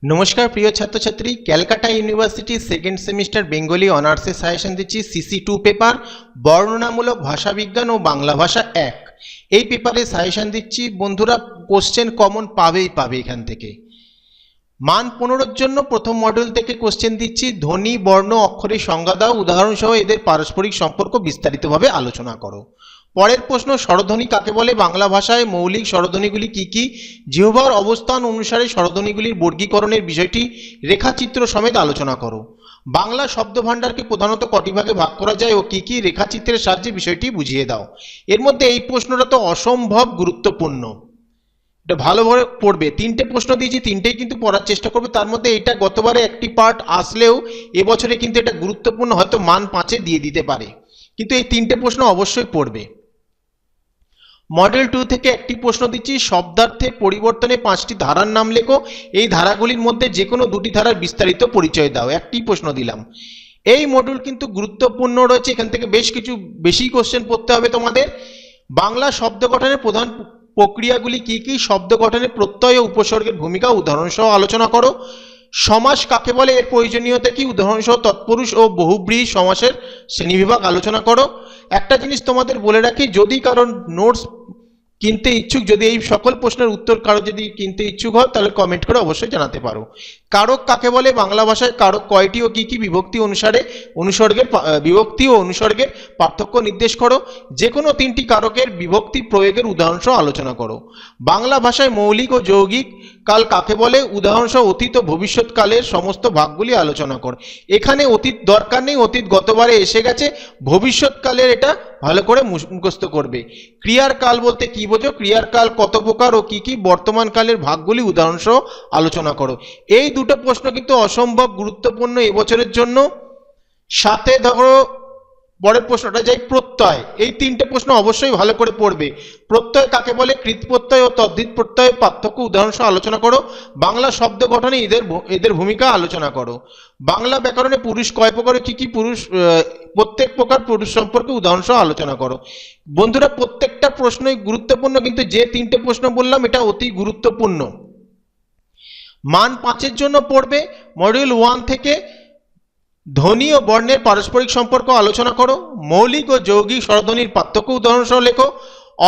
নমস্কার প্রিয় ছাত্রছাত্রী, Calcutta university second semester Bengali অনার্সের সাজেশন দিচ্ছি সিসি2 পেপার বর্ণনামূলক ভাষাবিজ্ঞান ও বাংলা ভাষা 1। এই পেপারে সাজেশন দিচ্ছি বন্ধুরা, কোশ্চেন কমন পাবে এখান থেকে। মান 15-র জন্য প্রথম মডিউল থেকে কোশ্চেন দিচ্ছি। ধ্বনি, বর্ণ, অক্ষরের সংজ্ঞা দাও, উদাহরণসহ এদের পারস্পরিক সম্পর্ক বিস্তারিতভাবে আলোচনা করো। পরের প্রশ্ন, স্বরধ্বনি কাকে বলে? বাংলা ভাষায় মৌলিক স্বরধ্বনিগুলি কি কি? জিহ্বার অবস্থান অনুসারে স্বরধ্বনিগুলির বর্গীকরণের বিষয়টি রেখাচিত্র সমেত আলোচনা করো। বাংলা শব্দভাণ্ডারকে প্রধানত কটি ভাগে ভাগ করা যায় ও কি কি? রেখাচিত্রের সাহায্যে বিষয়টি বুঝিয়ে দাও। এর মধ্যে এই প্রশ্নটা তো অসম্ভব গুরুত্বপূর্ণ, এটা ভালোভাবে পড়বে। তিনটে প্রশ্ন দিয়েছি, তিনটেই কিন্তু পড়ার চেষ্টা করবে। তার মধ্যে এটা গতবারে একটি পার্ট আসলেও এবছরে কিন্তু এটা গুরুত্বপূর্ণ, হয়তো মান 5-এ দিয়ে দিতে পারে, কিন্তু এই তিনটে প্রশ্ন অবশ্যই পড়বে। মডেল 2 থেকে একটি প্রশ্ন দিচ্ছি। শব্দার্থে পরিবর্তনে 5টি ধারার নাম লেখো। এই ধারাগুলির মধ্যে যে কোনো দুটি ধারার বিস্তারিত পরিচয় দাও। একটি প্রশ্ন দিলাম। এই মডিউল কিন্তু গুরুত্বপূর্ণ রয়েছে, এখান থেকে বেশি কোশ্চেন পড়তে হবে তোমাদের। বাংলা শব্দ গঠনের প্রধান প্রক্রিয়াগুলি কি কি? শব্দ গঠনে প্রত্যয় ও উপসর্গের ভূমিকা উদাহরণসহ আলোচনা করো। সমাস কাকে বলে? এর প্রয়োজনীয়তা কি? উদাহরণসহ তৎপুরুষ ও বহুব্রীহি সমাসের শ্রেণীবিভাগ আলোচনা করো। একটা জিনিস তোমাদের বলে রাখি, যদি কারণ নোটস কিনতে ইচ্ছুক, যদি এই সকল প্রশ্নের উত্তর কারো যদি কিনতে ইচ্ছুক হয় তাহলে কমেন্ট করে অবশ্যই জানাতে পারো। কারক কাকে বলে? বাংলা ভাষায় কারক কয়টি ও কি কি? বিভক্তি ও অনুসর্গের পার্থক্য নির্দেশ করো। যে কোনো 3টি কারকের বিভক্তি প্রয়োগের উদাহরণসহ আলোচনা করো। বাংলা ভাষায় মৌলিক ও যৌগিক কাল কাকে বলে? উদাহরণসহ অতীত ও ভবিষ্যৎকালের সমস্ত ভাগগুলি আলোচনা কর। এখানে অতীত দরকার নেই, অতীত গতবারে এসে গেছে। ভবিষ্যৎকালের এটা ভালো করে মুখস্থ করবে। ক্রিয়ার কাল বলতে কি বোঝো? ক্রিয়ার কাল কত প্রকার ও কি কি? বর্তমান কালের ভাগগুলি উদাহরণসহ আলোচনা করো। এই দুটো প্রশ্ন কিন্তু অসম্ভব গুরুত্বপূর্ণ এবছরের জন্য। সাথে ধরো পরের প্রশ্নটা যাই, প্রত্যয়। এই 3টে প্রশ্ন অবশ্যই ভালো করে পড়বে। প্রত্যয় কাকে বলে? কৃত প্রত্যয় ও তদ্ধিত প্রত্যয়ের পার্থক্য উদাহরণসহ আলোচনা করো। বাংলা শব্দ গঠনে এদের ভূমিকা আলোচনা করো। বাংলা ব্যাকরণে পুরুষ কয় প্রকার, কি কি পুরুষ? প্রত্যেক প্রকার পুরুষ সম্পর্কে উদাহরণসহ আলোচনা করো। বন্ধুরা, প্রত্যেকটা প্রশ্নই গুরুত্বপূর্ণ, কিন্তু যে 3টে প্রশ্ন বললাম এটা অতি গুরুত্বপূর্ণ। মান 5-এর জন্য পড়বে মডিউল 1 থেকে ধ্বনি ও বর্ণের পারস্পরিক সম্পর্ক আলোচনা করো। মৌলিক ও যৌগিক স্বরধ্বনির পার্থক্য উদাহরণসহ লেখো।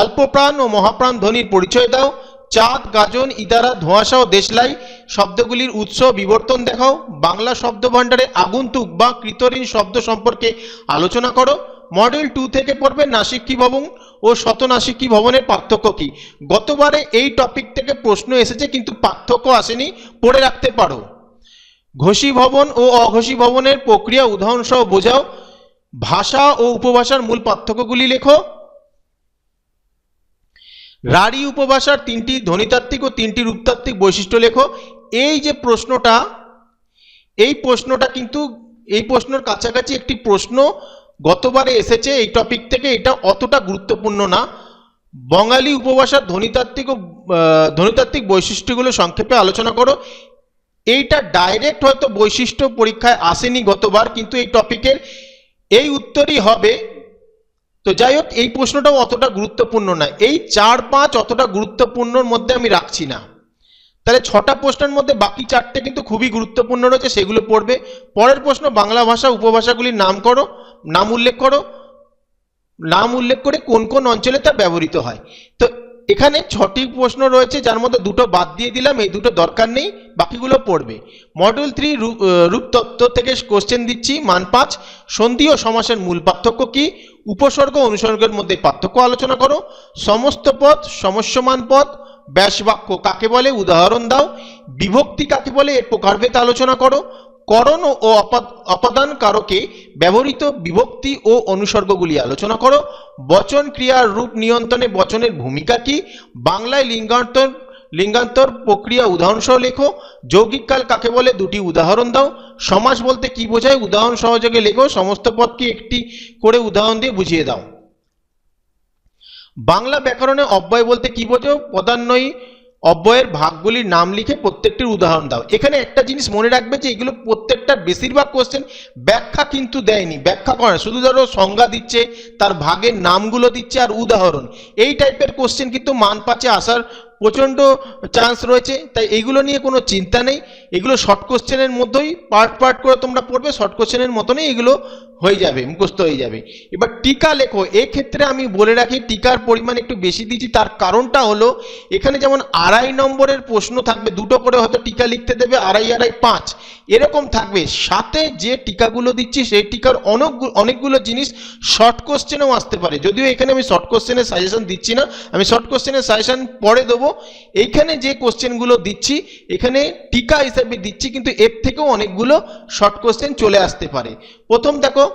অল্পপ্রাণ ও মহাপ্রাণ ধ্বনির পরিচয় দাও। চাঁদ, গাজন, ইদারা, ধোঁয়াশা ও দেশলাই শব্দগুলির উৎস বিবর্তন দেখাও। বাংলা শব্দভাণ্ডারে আগন্তুক বা কৃতঋণ শব্দ সম্পর্কে আলোচনা করো। মডেল 2 থেকে পড়বে নাসিক্যী ভবন ও শতনাসিক্যী ভবনের পার্থক্য কি? গতবারে এই টপিক থেকে প্রশ্ন এসেছে কিন্তু পার্থক্য আসেনি, পড়ে রাখতে পারো। ঘোষী ভবন ও অঘোষী ভবনের প্রক্রিয়া উদাহরণসহ বোঝাও। ভাষা ও উপভাষার মূল পার্থক্যগুলি লেখো। রাঢ়ী উপভাষার 3টি ধ্বনিতাত্ত্বিক ও 3টি রূপতাত্ত্বিক বৈশিষ্ট্য লেখো। এই যে প্রশ্নটা, এই প্রশ্নের কাছাকাছি একটি প্রশ্ন গতবারে এসেছে এই টপিক থেকে, এটা অতটা গুরুত্বপূর্ণ না। বঙ্গালী উপভাষার ধ্বনিতাত্ত্বিক বৈশিষ্ট্যগুলো সংক্ষেপে আলোচনা করো। এইটা ডাইরেক্ট হয়তো বৈশিষ্ট্য পরীক্ষায় আসেনি গতবার, কিন্তু এই টপিকের এই উত্তরই হবে। তো যাই হোক, এই প্রশ্নটাও অতটা গুরুত্বপূর্ণ না। এই 4-5 অতটা গুরুত্বপূর্ণর মধ্যে আমি রাখছি না। তাহলে 6টা প্রশ্নের মধ্যে বাকি 4টে কিন্তু খুবই গুরুত্বপূর্ণ রয়েছে, সেগুলো পড়বে। পরের প্রশ্ন, বাংলা ভাষা উপভাষাগুলির নাম উল্লেখ করো। নাম উল্লেখ করে কোন কোন অঞ্চলে তা ব্যবহৃত হয়। তো এখানে 6টি প্রশ্ন রয়েছে, যার মধ্যে 2টো বাদ দিয়ে দিলাম, এই 2টো দরকার নেই, বাকিগুলো পড়বে। মডিউল 3 রূপতত্ত্ব থেকে কোশ্চেন দিচ্ছি। মান 5, সন্ধি ও সমাসের মূল পার্থক্য কি? উপসর্গ অনুসর্গের মধ্যে পার্থক্য আলোচনা করো। সমস্ত পদ, সমস্যমান পদ, ব্যাসবাক্য কাকে বলে? উদাহরণ দাও। বিভক্তি কাকে বলে? এর প্রকারভেদ আলোচনা করো। করণ ও অপাদান কারকে ব্যবহৃত বিভক্তি ও অনুসর্গগুলি আলোচনা করো। বচন ক্রিয়ার রূপ নিয়ন্ত্রণে বচনের ভূমিকা কি? বাংলায় লিঙ্গান্তর প্রক্রিয়া উদাহরণসহ লেখো। যৌগিক কাল কাকে বলে? 2টি উদাহরণ দাও। সমাস বলতে কি বোঝায়? উদাহরণ সহযোগে লেখো। সমস্ত পদকে একটি করে উদাহরণ দিয়ে বুঝিয়ে দাও। বাংলা ব্যাকরণে অব্যয় বলতে কি বোঝো? পদান্বয়ী অব্যয়ের ভাগগুলির নাম লিখে প্রত্যেকটির উদাহরণ দাও। এখানে একটা জিনিস মনে রাখবে যে এগুলো প্রত্যেকটা বেশিরভাগ কোশ্চেন ব্যাখ্যা কিন্তু দেয়নি, ব্যাখ্যা করে শুধু ধরো সংজ্ঞা দিচ্ছে, তার ভাগের নামগুলো দিচ্ছে আর উদাহরণ। এই টাইপের কোশ্চেন কিন্তু মান 5-এ আসার প্রচণ্ড চান্স রয়েছে, তাই এইগুলো নিয়ে কোনো চিন্তা নেই। এগুলো শর্ট কোশ্চেনের মধ্যেই পার্ট পার্ট করে তোমরা পড়বে, শর্ট কোশ্চেনের মতনই এগুলো হয়ে যাবে, মুখস্থ হয়ে যাবে। এবার টিকা লেখো, এক্ষেত্রে আমি বলে রাখি টিকার পরিমাণ একটু বেশি দিচ্ছি, তার কারণটা হলো এখানে যেমন 2.5 নম্বরের প্রশ্ন থাকবে, দুটো করে হয়তো টিকা লিখতে দেবে, 2.5 5 এরকম থাকবে, সাথে যে টিকাগুলো দিচ্ছি সেই টিকার অনেকগুলো জিনিস শর্ট কোশ্চেনেও আসতে পারে। যদিও এখানে আমি শর্ট কোশ্চেনের সাজেশন দিচ্ছি না, আমি শর্ট কোশ্চেনের সাজেশন পরে দেবো। এইখানে যে কোশ্চেনগুলো দিচ্ছি এখানে টিকা হিসেবে দিচ্ছি, কিন্তু এর থেকেও অনেকগুলো শর্ট কোশ্চেন চলে আসতে পারে। প্রথম দেখো,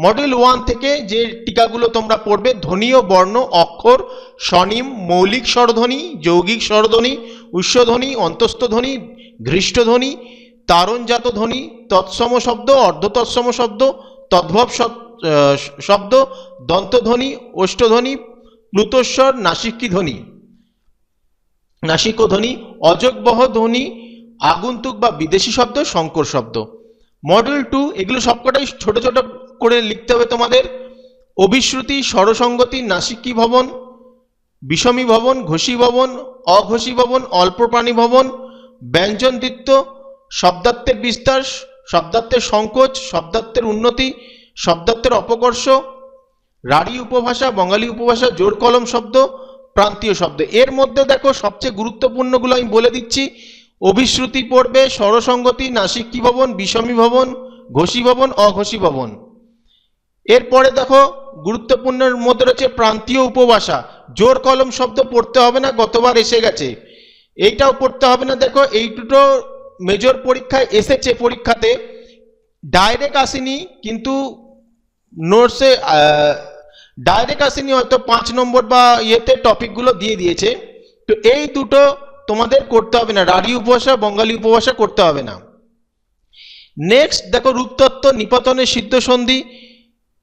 মডিউল 1 থেকে যে টিকাগুলো তোমরা পড়বে, ধ্বনি ও বর্ণ, অক্ষর, স্বনিম, মৌলিক স্বরধ্বনি, যৌগিক স্বরধ্বনি, উষ্মধ্বনি, অন্তস্থ ধ্বনি, ঘৃষ্ট ধ্বনি, তারণজাত ধ্বনি, তৎসম শব্দ, অর্ধতৎসম শব্দ, তদ্ভব শব্দ, দন্তধ্বনি, ওষ্ঠধ্বনি, প্লুতস্বর, নাসিকী ধ্বনি, নাসিকধ্বনি, অযোগবহ ধ্বনি, আগন্তুক বা বিদেশি শব্দ, সংকর শব্দ। মডিউল 2 এগুলো সবকটাই ছোট ছোট করে লিখতে হবে তোমাদের। অভিশ্রুতি, স্বরসঙ্গতি, নাসিকী ভবন, বিষমী ভবন, ঘোষী ভবন, অঘোষী ভবন, অল্পপ্রাণী ভবন, ব্যঞ্জনদ্বিত্ব, শব্দার্থের বিস্তার, শব্দার্থের সংকোচ, শব্দার্থের উন্নতি, শব্দার্থের অপকর্ষ, রাঢ়ী উপভাষা, বঙ্গালী উপভাষা, জোর কলম শব্দ, প্রান্তীয় শব্দ। এর মধ্যে দেখো সবচেয়ে গুরুত্বপূর্ণগুলো আমি বলে দিচ্ছি। অভিশ্রুতি পড়বে, স্বরসঙ্গতি, নাসিকী ভবন, বিষমী ভবন, ঘোষী ভবন, অঘোষী ভবন। এরপরে দেখো গুরুত্বপূর্ণের মধ্যে রয়েছে প্রান্তীয় উপভাষা, জোর কলম শব্দ পড়তে হবে না, গতবার এসে গেছে, এইটাও পড়তে হবে না। দেখো এই দুটো মেজর পরীক্ষায় এসেছে, পরীক্ষাতে ডাইরেক্ট আসেনি, কিন্তু নোটসে ডাইরেক্ট আসেনি, হয়তো 5 নম্বর বা ইয়েতে টপিকগুলো দিয়ে দিয়েছে। তো এই দুটো তোমাদের করতে হবে না, রাঢ়ী উপভাষা, বঙ্গালী উপভাষা করতে হবে না। নেক্সট দেখো রূপতত্ত্ব, নিপাতনের সিদ্ধ সন্ধি,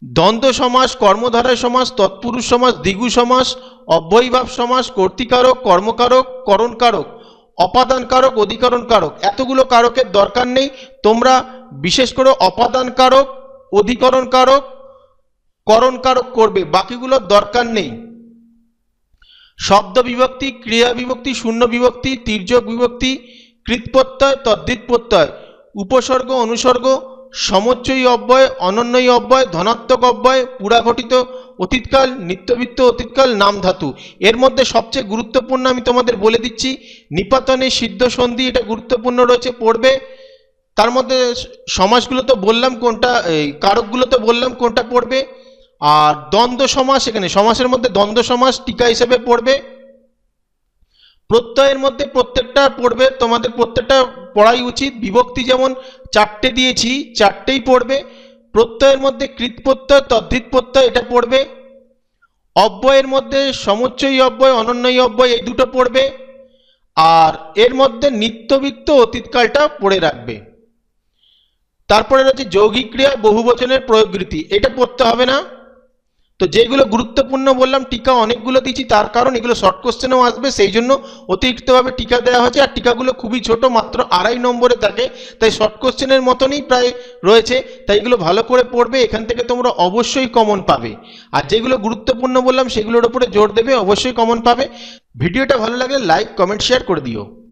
দ্বন্দ্ব সমাস, কর্মধারয় সমাস, তৎপুরুষ সমাস, দ্বিগু সমাস, অব্যয়ীভাব সমাস, কর্তৃকারক, কর্মকারক, করণকারক, অপাদান কারক, অধিকরণ কারক। এতগুলো কারকের দরকার নেই, তোমরা বিশেষ করে অপাদান কারক, অধিকরণ কারক, করণ কারক করবে, বাকিগুলোর দরকার নেই। শব্দ বিভক্তি, ক্রিয়া বিভক্তি, শূন্য বিভক্তি, তির্যক বিভক্তি, কৃৎপ্রত্যয়, তদ্ধিত প্রত্যয়, উপসর্গ, অনুসর্গ, সমচ্চয়ী অব্যয়, অনন্যয়ী অব্যয়, ধনাত্মক অব্যয়, পুরাঘটিত অতীতকাল, নিত্যবৃত্ত অতীতকাল, নাম ধাতু। এর মধ্যে সবচেয়ে গুরুত্বপূর্ণ আমি তোমাদের বলে দিচ্ছি, নিপাতনে সিদ্ধ সন্ধি, এটা গুরুত্বপূর্ণ রয়েছে, পড়বে। তার মধ্যে সমাসগুলো তো বললাম কোনটা, এই কারকগুলো তো বললাম কোনটা পড়বে। আর দ্বন্দ্ব সমাস, এখানে সমাসের মধ্যে দ্বন্দ্ব সমাস টিকা হিসেবে পড়বে। প্রত্যয়ের মধ্যে প্রত্যেকটা পড়বে, তোমাদের প্রত্যেকটা পড়াই উচিত। বিভক্তি যেমন 4টে দিয়েছি, 4টেই পড়বে। প্রত্যয়ের মধ্যে কৃৎপ্রত্যয়, তদ্ধিত প্রত্যয়, এটা পড়বে। অব্যয়ের মধ্যে সমচ্চয়ী অব্যয়, অনন্যয়ী অব্যয়, এই দুটো পড়বে। আর এর মধ্যে নিত্যবৃত্ত অতীতকালটা পড়ে রাখবে। তারপরে রয়েছে যৌগিক ক্রিয়া, বহুবচনের প্রয়োগরীতি, এটা পড়তে হবে না। তো যেগুলো গুরুত্বপূর্ণ বললাম, টিকা অনেকগুলো দিচ্ছি, তার কারণ এগুলো শর্ট কোশ্চেনেও আসবে, সেই জন্য অতিরিক্তভাবে টিকা দেওয়া হয়েছে। আর টিকাগুলো খুবই ছোট, মাত্র 2.5 নম্বরে থাকে, তাই শর্ট কোশ্চেনের মতনই প্রায় রয়েছে, তাই এগুলো ভালো করে পড়বে, এখান থেকে তোমরা অবশ্যই কমন পাবে। আর যেগুলো গুরুত্বপূর্ণ বললাম সেগুলোর উপরে জোর দেবে, অবশ্যই কমন পাবে। ভিডিওটা ভালো লাগলে লাইক, কমেন্ট, শেয়ার করে দিও।